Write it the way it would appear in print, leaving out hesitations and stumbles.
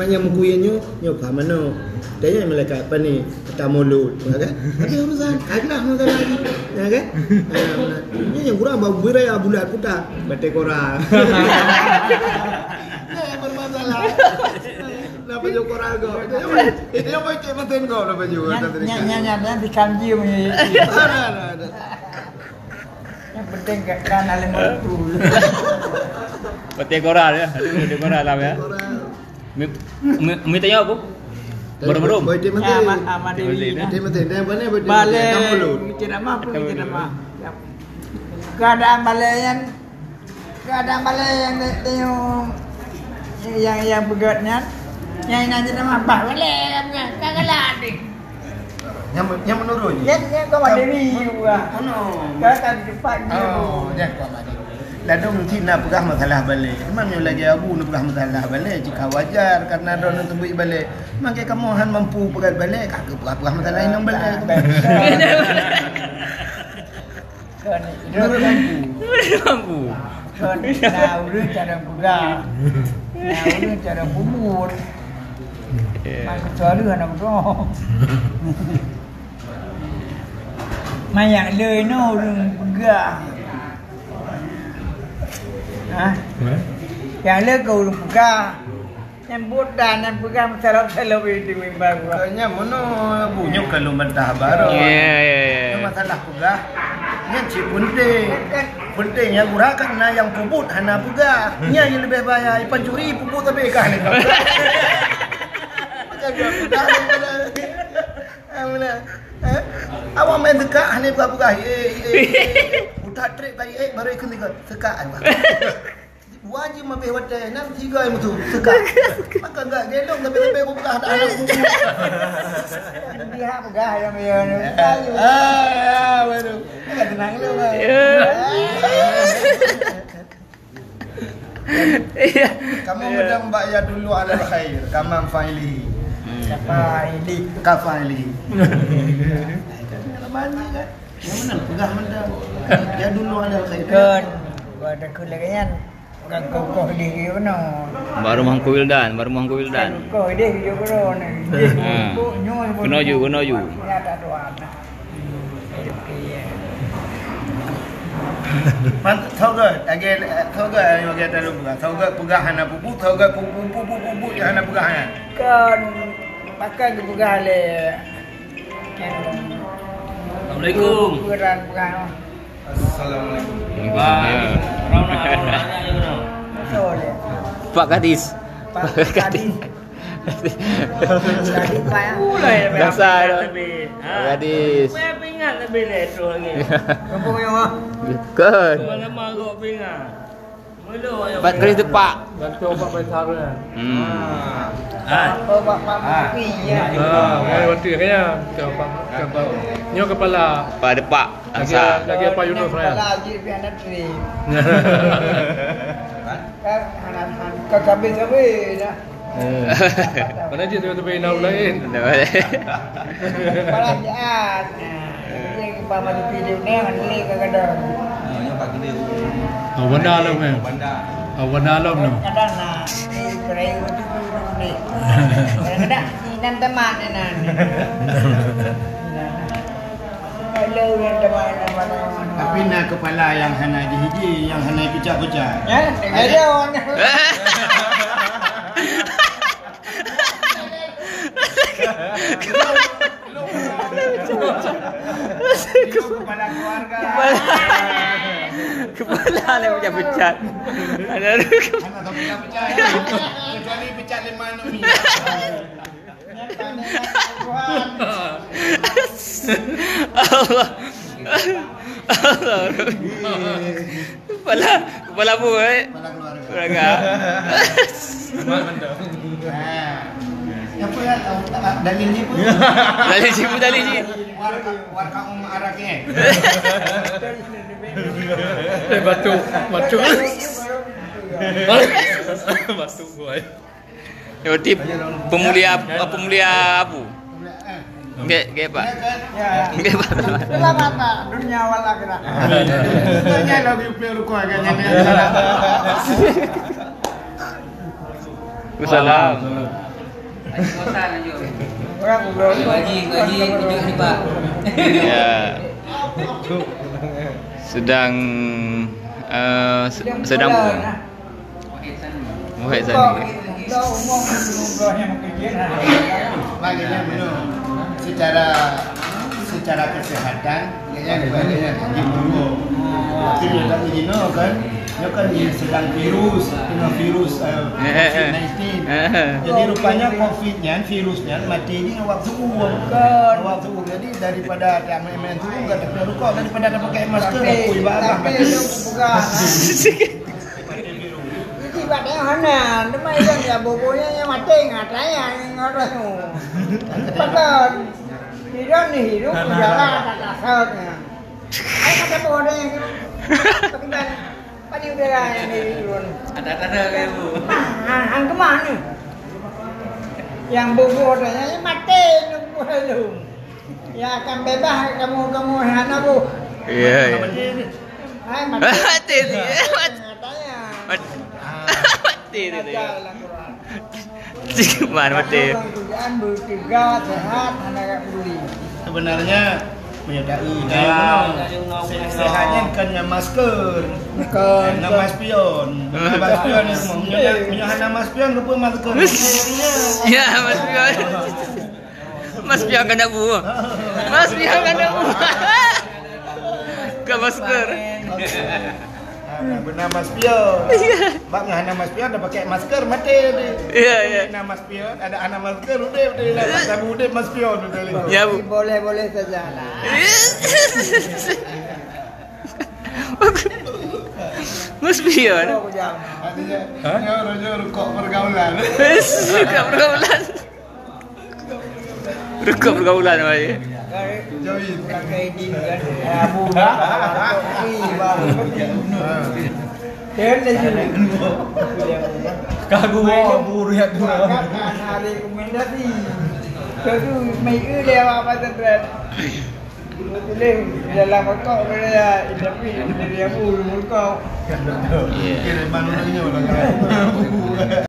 banyak mukuynya nyoba mana. Tanya malaikat apa ni? Kata mulut, kan? Ada urusan, agak mana lagi, ya kan? Ini yang kurang bawa ya bulat putar, batik korang. Yang bermasalah. Napa jo korang go? Itu yang baik meten go, napa jo? Nyanyi di kanji punya. Yang penting kan alim itu. Batik korang ya, batik korang lah ya. Mi tanya apa? Baru-baru. Batik meten. Amat dewi. Batik meten. Yang mana batik? Balik. Mulut. Kita mah, kita mah. Keadaan balik yang begatnya. Yang nanti nama apa? Balik, kagalan ni. Yang menurun. Yang kau ada dewi juga. Kau tak di depan dia. Jangan kau ada. Ladung Cina pegah masalah balik. Mana lagi abu nak pegah masalah balik. Jika wajar karena don untuk balik balik. Maka kamu han mampu pegah balik. Kagak pegah masalah ini balik. Mampu. Tahu cara pegah. Tahu cara bubur. Masuk cara anak bro. Mayak le no pegah. Yang le kau pegang, yang budan yang pegang selop itu memang. Kayaknya mana bunyi kalau mentah baru. Ya. Masalah pegang, yang penting yang gurakan na yang puput hana pegang. Yang lebih bahaya pencuri puput tapi kan. Awak main dekat hanya pegang. Utak trek tadi baru ikut dekat sekat. Wajib mabih wadah nam tiga yang betul sekat. Maka enggak gelong tapi aku pegang ada anak buku. Dia pegang yang dia. Baru. Enggak tenang lu. Kamu medang mbak ya dulu ada khair. Kamam faili. Kafaili. Banyak kan. Yang mana pegang medang. Ya dulu ada khair. Kan. Ada kulayan. Kau diri mana? Baru mangku Wildan. Kau diri juga mana? Kena ju. Ya tak doan. Tahu yang kita lalu pegang. Tahu pegang hana puput, tahu puput yang hana pegang hana. Kan pakai juga le. Assalamualaikum. Pegang. Assalamualaikum. Pak Gadis. Dasar Gadis. Saya pingat lebih lesu lagi. Kampung yang mana? Kan. Mana mangkuk pingat. Pak Gadis tu Pak. Bantu Pak Besar ni. Mai waktu kaya ke nyo kepala. Pak ada Pak. Lagi apa Yunus saya. Lagi biar nanti. Kan anak kagabe dah. Mana dia tu nak lain. Perayaan. Ini pama tu video ni ni kadang. Wanda lah meh. Wanda lah no. Kadang nah, ni kerai tu ni. Kadang nan teman nan. Hello yang teman. Tapi nak kepala yang hana dihiji, yang hana pecah-pecah. Ya, ada orang. Kepala keluarga. Kepala ni macam pecah. Ada Hana tak pecah-pecah. Kecuali pecah lima ni. Allah. Kepala apa Kepala keluarga. Apa ya dalilnya pun? Dalil. Warga araknya. Batu. Batu boy. Berarti pemulia apa? Gak Pak. Gak Pak. Selamat Pak. Dunia wal akhirat. Tanya lagi peluru kau agaknya ni. Assalamualaikum. Orang ngobrol Gaji tunjuk ni Pak. Ya. Sedang sedang Muhammad Sani. Dah umum ngobrol yang mungkin. Makanya benar secara kesehatan kayaknya bukannya haji dulu. Tapi dia tak begini kan. Dia kan sedang kena virus COVID-19. Jadi rupanya COVID-nya, virusnya mati ni awak suruh. Awak suruh. Jadi daripada ada main-main turun kat tepi rukuk daripada ada pakai masker aku ibadah mati. Bukan. Sebab yang mana, demai yang ya bobonya yang mati ngatai yang orang tu. Pasal hidup ni hidup jalan tak asal. Ai kata bodoh yang tapi kan pada udara yang ni turun. Ada ke Bu? Ang kemana? Yang bobonya yang mati nunggu belum. Ya akan bebas kamu hana bu. Ya. Hai mati. Mati dia. Katanya. Mati dia. Mana mati? Kerjaan bertiga sehat anak beli. Sebenarnya menyadari sehatnya kan yang masker. Bukan Nama spion. Nama spion ni semua menyadari nama spion ke pun masker. Ya, Mas Pion. Mas Pion kena bu. Mas Pion kena bu. Ke masker. Bernama spion. Bak ngah nama spion dah pakai masker mati dia. Ya, ya. Nama spion ada anak masker udah dia dah sama udah mas spion udah. Ya, Bu. Boleh saja lah. Mas Pion. Artinya rojo rukuk pergaulan. Rukuk pergaulan. Rukuk pergaulan apa ya? Join. Pakai din kan. Abu baru. Dia lagi. Kagu buru ya tu. Hari rekomendasi. Jadi mai dia apa terus. Betul dalam kau dia tapi dia buru kau. Kira manusia orang.